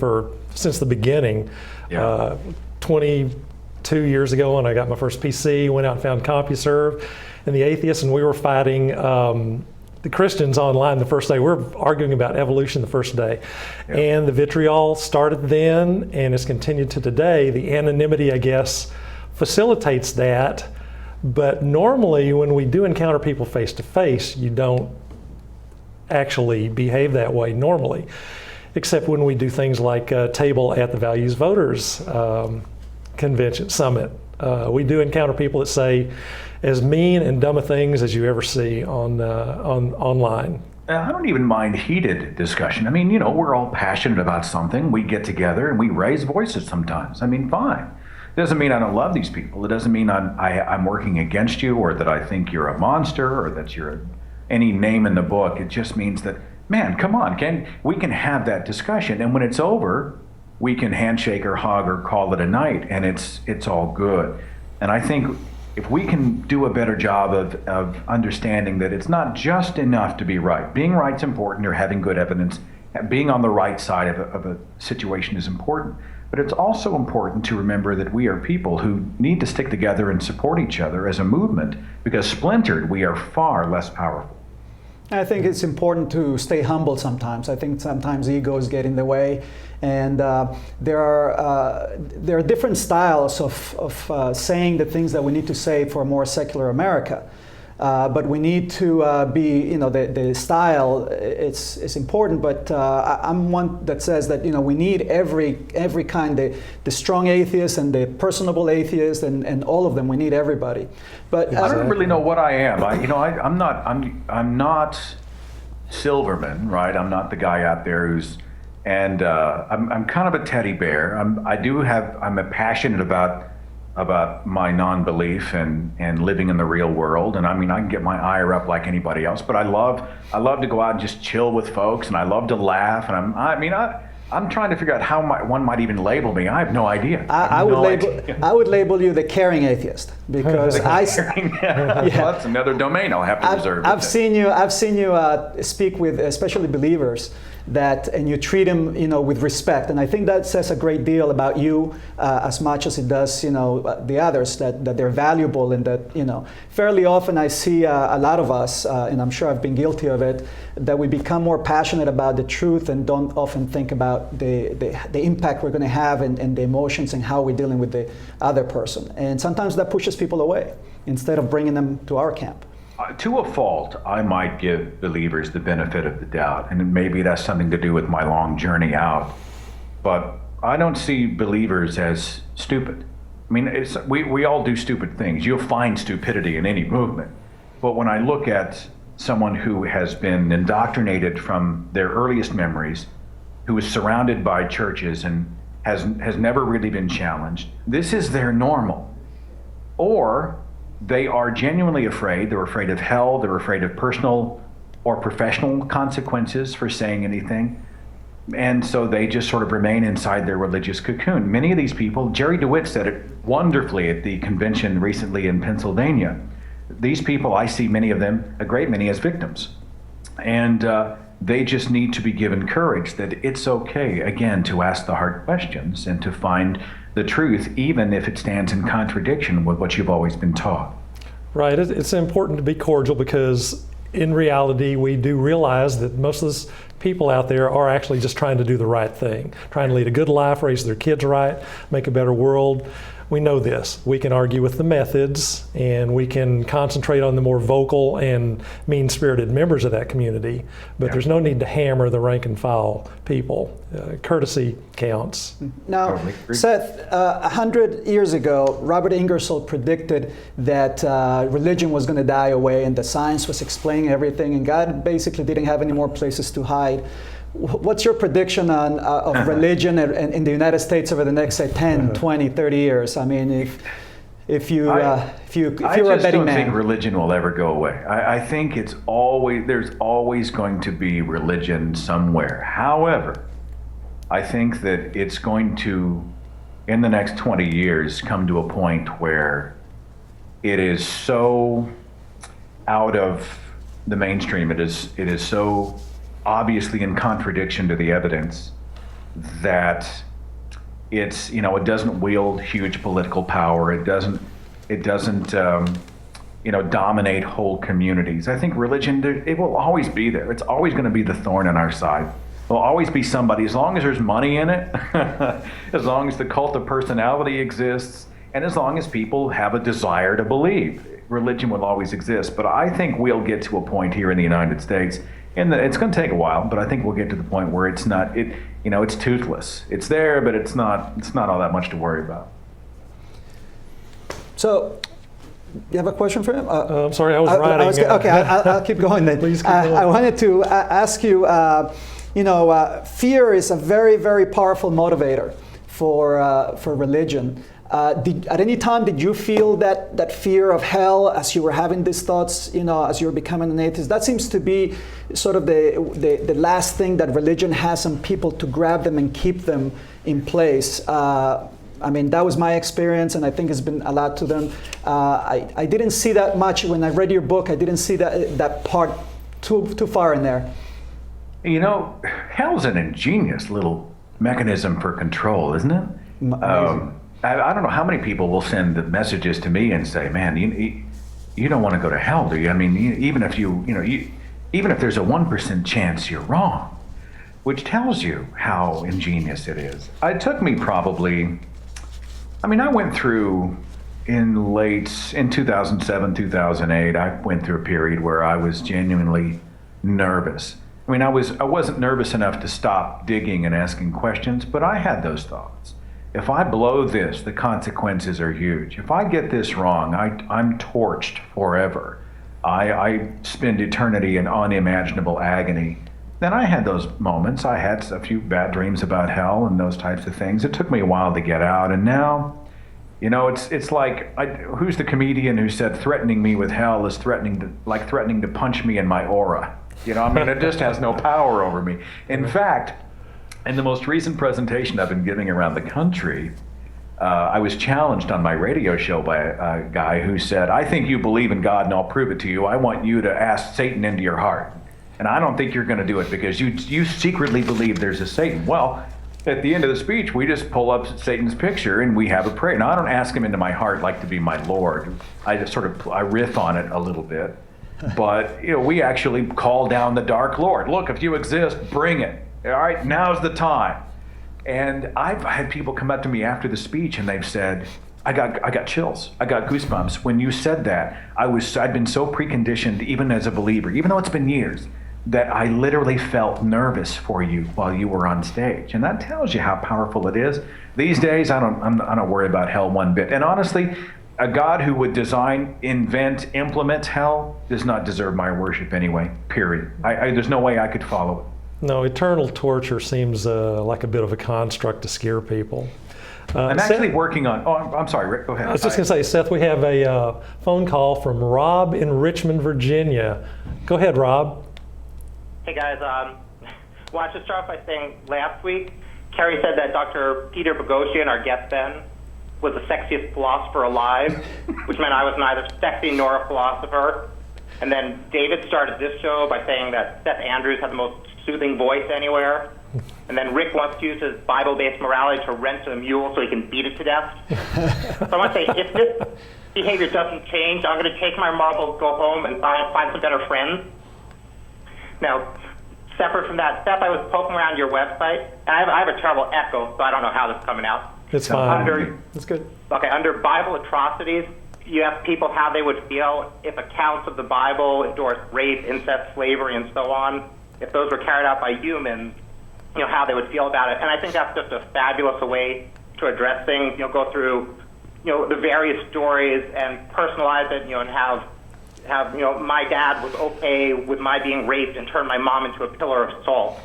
since the beginning. Yeah. 22 years ago when I got my first PC, went out and found CompuServe and the Atheists, and we were fighting the Christians online the first day. We were arguing about evolution the first day. Yeah. And the vitriol started then and has continued to today. The anonymity, I guess, facilitates that. But normally when we do encounter people face to face, you don't actually behave that way normally, except when we do things like table at the Values Voters Convention Summit. We do encounter people that say as mean and dumb things as you ever see on online. I don't even mind heated discussion. I mean, you know, we're all passionate about something. We get together and we raise voices sometimes. I mean, fine. It doesn't mean I don't love these people. It doesn't mean I'm working against you, or that I think you're a monster, or that you're any name in the book. It just means that, man, come on, we can have that discussion, and when it's over, we can handshake or hug or call it a night, and it's all good. And I think if we can do a better job of understanding that it's not just enough to be right. Being right's important, or having good evidence. Being on the right side of a situation is important. But it's also important to remember that we are people who need to stick together and support each other as a movement, because splintered, we are far less powerful. I think it's important to stay humble sometimes. I think sometimes egos get in the way, and there are different styles of saying the things that we need to say for a more secular America. But we need to be, you know, the style is important, but I'm one that says that, you know, we need every kind, the strong atheist and the personable atheist and all of them. We need everybody. But I don't really know what I am. I'm not Silverman, right? I'm not the guy out there who's, and I'm kind of a teddy bear. I'm passionate about my non-belief and living in the real world. And I mean, I can get my ire up like anybody else, but I love to go out and just chill with folks, and I love to laugh. And I'm trying to figure out how one might even label me. I have no idea. I would label you the caring atheist, because well, that's another domain I'll have to reserve. I've seen you speak with especially believers, and you treat them, you know, with respect, and I think that says a great deal about you, as much as it does, you know, the others, that they're valuable, and that, you know, fairly often I see a lot of us, and I'm sure I've been guilty of it, that we become more passionate about the truth and don't often think about the impact we're going to have and the emotions and how we're dealing with the other person, and sometimes that pushes people away instead of bringing them to our camp. To a fault, I might give believers the benefit of the doubt, and maybe that's something to do with my long journey out. But I don't see believers as stupid. I mean, we all do stupid things. You'll find stupidity in any movement. But when I look at someone who has been indoctrinated from their earliest memories, who is surrounded by churches and has never really been challenged, this is their normal. Or they are genuinely afraid. They're afraid of hell. They're afraid of personal or professional consequences for saying anything. And so they just sort of remain inside their religious cocoon. Many of these people, Jerry DeWitt said it wonderfully at the convention recently in Pennsylvania. These people, I see many of them, a great many, as victims. And they just need to be given courage that it's okay, again, to ask the hard questions and to find the truth, even if it stands in contradiction with what you've always been taught. Right. It's important to be cordial, because in reality, we do realize that most of those people out there are actually just trying to do the right thing, trying to lead a good life, raise their kids right, make a better world. We know this. We can argue with the methods, and we can concentrate on the more vocal and mean-spirited members of that community, but there's no need to hammer the rank and file people. Courtesy counts. Now, Seth, 100 years ago, Robert Ingersoll predicted that religion was going to die away and that science was explaining everything, and God basically didn't have any more places to hide. What's your prediction of religion in the United States over the next, say, 10, 20, 30 years? I mean, if you're a betting man. I just don't think religion will ever go away. I think there's always going to be religion somewhere. However, I think that it's going to, in the next 20 years, come to a point where it is so out of the mainstream. It is so obviously in contradiction to the evidence, that it's, you know, it doesn't wield huge political power. It doesn't you know, dominate whole communities. I think religion, it will always be there. It's always going to be the thorn in our side. There'll always be somebody, as long as there's money in it, as long as the cult of personality exists, and as long as people have a desire to believe, religion will always exist. But I think we'll get to a point here in the United States, and it's going to take a while, but I think we'll get to the point where it's not, you know, it's toothless. It's there, but it's not all that much to worry about. So, you have a question for him? I'm sorry, I was writing. Okay, I'll keep going then. Please keep going. I wanted to ask you, you know, fear is a very, very powerful motivator for religion. At any time, did you feel that fear of hell as you were having these thoughts, you know, as you were becoming an atheist? That seems to be sort of the last thing that religion has on people to grab them and keep them in place. I mean, that was my experience, and I think it's been a lot to them. I didn't see that much when I read your book. I didn't see that part too far in there. You know, hell's an ingenious little mechanism for control, isn't it? I don't know how many people will send messages to me and say, "Man, you don't want to go to hell, do you? I mean, even if even if there's a 1% chance you're wrong," which tells you how ingenious it is. It took me probably, I mean, I went through in 2007, 2008, I went through a period where I was genuinely nervous. I mean, I wasn't nervous enough to stop digging and asking questions, but I had those thoughts. If I blow this, the consequences are huge. If I get this wrong, I'm torched forever. I spend eternity in unimaginable agony. Then I had those moments. I had a few bad dreams about hell and those types of things. It took me a while to get out, and now, you know, it's like, who's the comedian who said threatening me with hell is threatening to punch me in my aura? You know, I mean, it just has no power over me. In fact, in the most recent presentation I've been giving around the country, I was challenged on my radio show by a guy who said, "I think you believe in God and I'll prove it to you. I want you to ask Satan into your heart. And I don't think you're going to do it because you secretly believe there's a Satan." Well, at the end of the speech, we just pull up Satan's picture and we have a prayer. Now, I don't ask him into my heart like to be my Lord. I just I riff on it a little bit. But, you know, we actually call down the dark Lord. Look, if you exist, bring it. All right, now's the time. And I've had people come up to me after the speech and they've said, I got chills. I got goosebumps. When you said that, I'd been so preconditioned, even as a believer, even though it's been years, that I literally felt nervous for you while you were on stage. And that tells you how powerful it is. These days, I don't worry about hell one bit. And honestly, a God who would design, invent, implement hell does not deserve my worship anyway, period. There's no way I could follow it. No, eternal torture seems like a bit of a construct to scare people. I'm actually working on, I'm sorry, Rick, go ahead. I was just going to say, Seth, we have a phone call from Rob in Richmond, Virginia. Go ahead, Rob. Hey, guys. Wanted to start off by saying last week, Kerry said that Dr. Peter Boghossian, our guest then, was the sexiest philosopher alive, which meant I was neither sexy nor a philosopher. And then David started this show by saying that Seth Andrews had the most soothing voice anywhere. And then Rick wants to use his Bible-based morality to rent a mule so he can beat it to death. So I want to say, if this behavior doesn't change, I'm going to take my marbles, go home, and find some better friends. Now, separate from that, Seth, I was poking around your website, and I have a terrible echo, so I don't know how this is coming out. It's fine. It's good. Okay, under Bible atrocities, you ask people how they would feel if accounts of the Bible endorsed rape, incest, slavery, and so on. If those were carried out by humans, you know, how they would feel about it. And I think that's just a fabulous way to address things, you know, go through, you know, the various stories and personalize it, you know, and have, you know, my dad was okay with my being raped and turned my mom into a pillar of salt.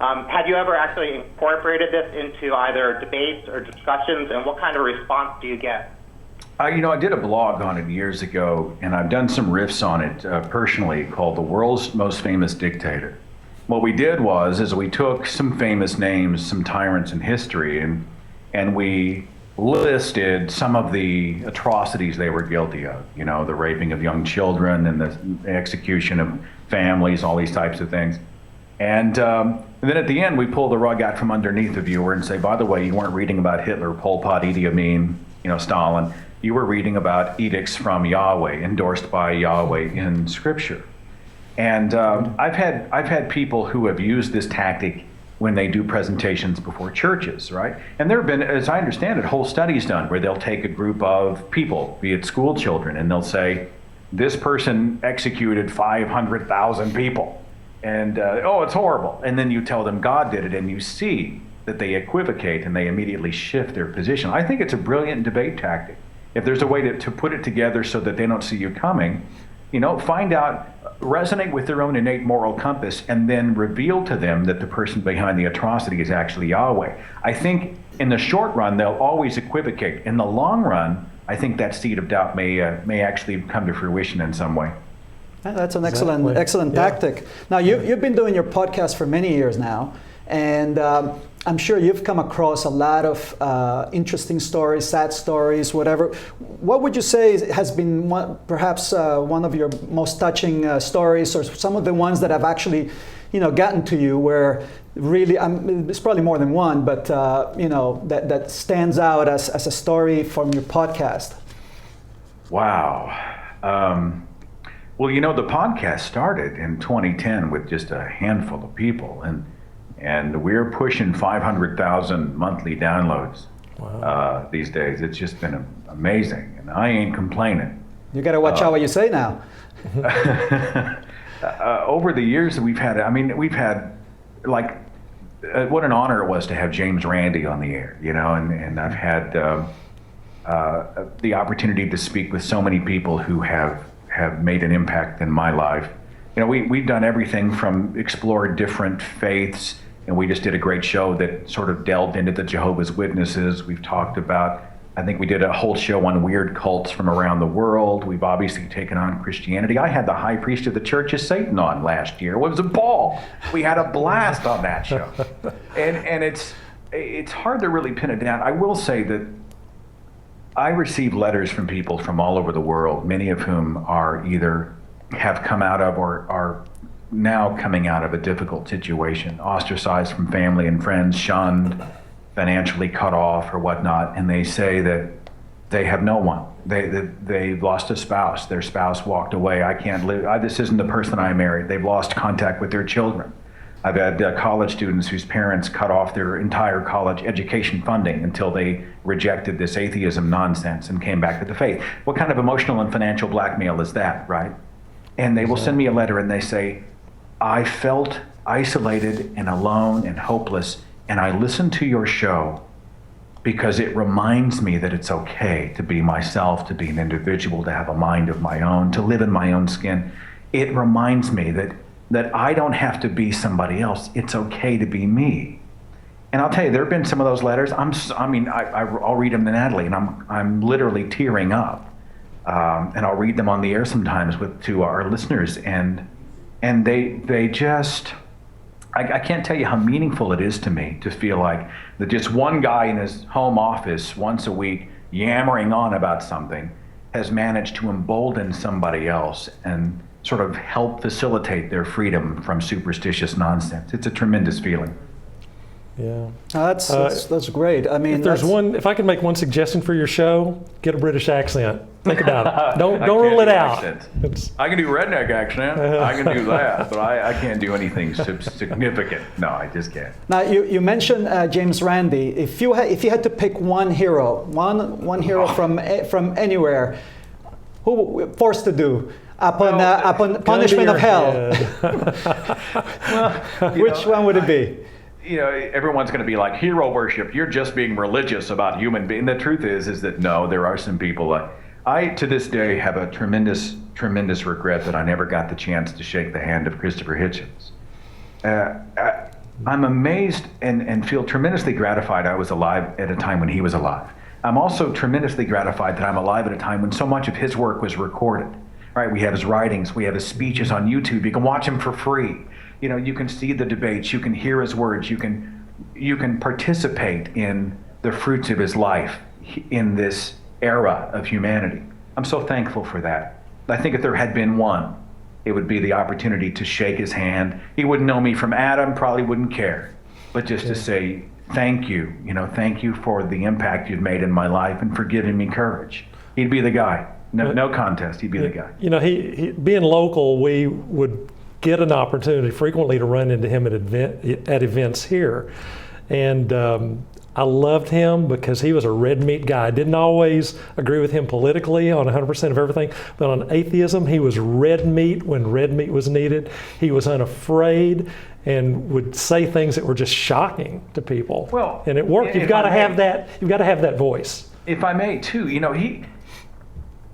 Had you ever actually incorporated this into either debates or discussions, and what kind of response do you get? You know, I did a blog on it years ago, and I've done some riffs on it personally called The World's Most Famous Dictator. What we did is we took some famous names, some tyrants in history, and we listed some of the atrocities they were guilty of. You know, the raping of young children and the execution of families, all these types of things. And then at the end, we pull the rug out from underneath the viewer and say, by the way, you weren't reading about Hitler, Pol Pot, Idi Amin, Stalin. You were reading about edicts from Yahweh, endorsed by Yahweh in Scripture. And I've had people who have used this tactic when they do presentations before churches, right? And there have been, as I understand it, whole studies done where they'll take a group of people, be it school children, and they'll say, this person executed 500,000 people. And, oh, it's horrible. And then you tell them God did it, and you see that they equivocate and they immediately shift their position. I think it's a brilliant debate tactic. If there's a way to put it together so that they don't see you coming, find out, resonate with their own innate moral compass, and then reveal to them that the person behind the atrocity is actually Yahweh. I think in the short run, they'll always equivocate. In the long run, I think that seed of doubt may actually come to fruition in some way. Yeah, that's an excellent tactic. Now, you've been doing your podcast for many years now, and I'm sure you've come across a lot of interesting stories, sad stories, whatever. What would you say has been perhaps one of your most touching stories, or some of the ones that have actually, gotten to you, where really, it's probably more than one, but that stands out as a story from your podcast? Wow. Well, the podcast started in 2010 with just a handful of people, and we're pushing 500,000 monthly downloads these days. It's just been amazing, and I ain't complaining. You got to watch out what you say now. Over the years that we've had, what an honor it was to have James Randi on the air, and I've had the opportunity to speak with so many people who have made an impact in my life. We've done everything from explore different faiths, and we just did a great show that sort of delved into the Jehovah's Witnesses. We've talked about, I think we did a whole show on weird cults from around the world. We've obviously taken on Christianity. I had the high priest of the Church of Satan on last year. It was a ball. We had a blast on that show. And it's hard to really pin it down. I will say that I receive letters from people from all over the world, many of whom are either have come out of or are now coming out of a difficult situation, ostracized from family and friends, shunned, financially cut off or whatnot, and they say that they have no one. They've lost a spouse. Their spouse walked away. I can't live. This isn't the person I married. They've lost contact with their children. I've had college students whose parents cut off their entire college education funding until they rejected this atheism nonsense and came back to the faith. What kind of emotional and financial blackmail is that, right? And they will send me a letter and they say, I felt isolated and alone and hopeless, and I listened to your show because it reminds me that it's okay to be myself, to be an individual, to have a mind of my own, to live in my own skin. It reminds me that I don't have to be somebody else. It's okay to be me. And I'll tell you, there have been some of those letters. I'll read them to Natalie, and I'm literally tearing up. And I'll read them on the air sometimes to our listeners, and they just, I can't tell you how meaningful it is to me to feel like that just one guy in his home office once a week yammering on about something has managed to embolden somebody else and sort of help facilitate their freedom from superstitious nonsense. It's a tremendous feeling. Yeah, that's great. I mean, if I could make one suggestion for your show, get a British accent. Think about it. Don't rule it out. I can do redneck accent. I can do that, but I can't do anything significant. No, I just can't. Now you mentioned James Randi. If you had to pick one hero, one hero from anywhere, who forced to do upon punishment of hell? Which one would it be? Everyone's going to be like, hero worship. You're just being religious about human beings. The truth is that no, there are some people. I, to this day, have a tremendous, tremendous regret that I never got the chance to shake the hand of Christopher Hitchens. I'm amazed and feel tremendously gratified I was alive at a time when he was alive. I'm also tremendously gratified that I'm alive at a time when so much of his work was recorded. Right? We have his writings, we have his speeches on YouTube. You can watch him for free. You can see the debates, you can hear his words, you can participate in the fruits of his life in this era of humanity. I'm so thankful for that. I think if there had been one it would be the opportunity to shake his hand. He wouldn't know me from Adam, probably wouldn't care. But just to say, thank you, thank you for the impact you've made in my life and for giving me courage. He'd be the guy. No contest, he'd be the guy. He being local, we would get an opportunity frequently to run into him at events here. And I loved him because he was a red meat guy. I didn't always agree with him politically on 100% of everything, but on atheism, he was red meat when red meat was needed. He was unafraid and would say things that were just shocking to people. Well, and it worked. You've got to have that. You've got to have that voice. If I may, too, a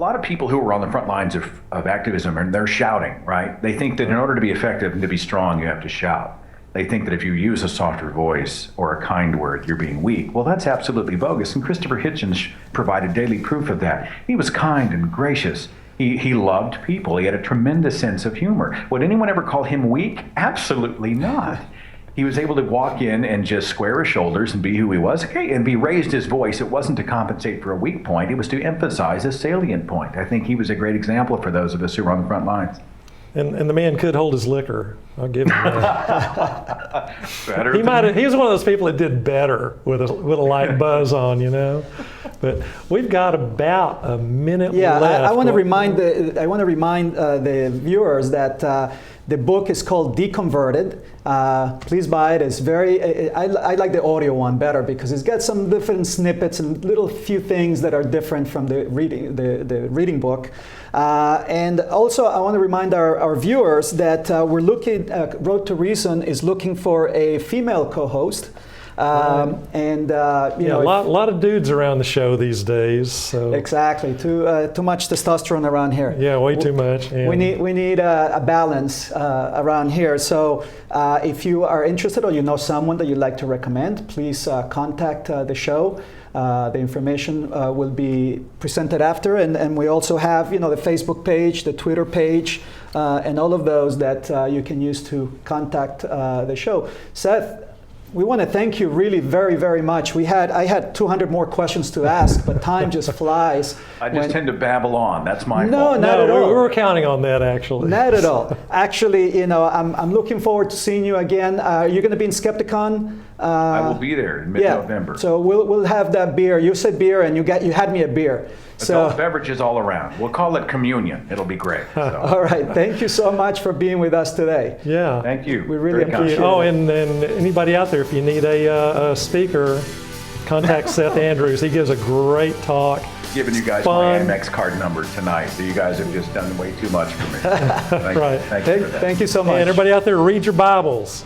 lot of people who are on the front lines of activism, and they're shouting, right? They think that in order to be effective and to be strong, you have to shout. They think that if you use a softer voice or a kind word, you're being weak. Well, that's absolutely bogus, and Christopher Hitchens provided daily proof of that. He was kind and gracious. He loved people. He had a tremendous sense of humor. Would anyone ever call him weak? Absolutely not. He was able to walk in and just square his shoulders and be who he was, and he raised his voice. It wasn't to compensate for a weak point. It was to emphasize a salient point. I think he was a great example for those of us who were on the front lines. And the man could hold his liquor. I'll give him that. Better. He was one of those people that did better with a light buzz on, But we've got about a minute left. I want to remind the viewers that the book is called Deconverted. Please buy it. It's very. I like the audio one better because it's got some different snippets and little few things that are different from the reading book. And also, I want to remind our viewers that we're looking. Road to Reason is looking for a female co-host. And a lot of dudes around the show these days. So. Exactly, too much testosterone around here. Yeah, way too much. We need a balance around here. So if you are interested or you know someone that you'd like to recommend, please contact the show. The information will be presented after, and we also have the Facebook page, the Twitter page, and all of those that you can use to contact the show. Seth, we want to thank you really very, very much. I had 200 more questions to ask, but time just flies. I just tend to babble on. That's my fault. No, not at all. We were counting on that, actually. Not at all. Actually, I'm looking forward to seeing you again. You're going to be in Skepticon. I will be there in mid-November. Yeah. So we'll have that beer. You said beer, and you had me a beer. Adult beverages all around. We'll call it communion. It'll be great. So. All right. Thank you so much for being with us today. Yeah. Thank you. We really appreciate it. Oh, and anybody out there, if you need a speaker, contact Seth Andrews. He gives a great talk. Giving you guys my Amex card number tonight. So you guys have just done way too much for me. Right. Thank you for that. Thank you so much. And everybody out there, read your Bibles.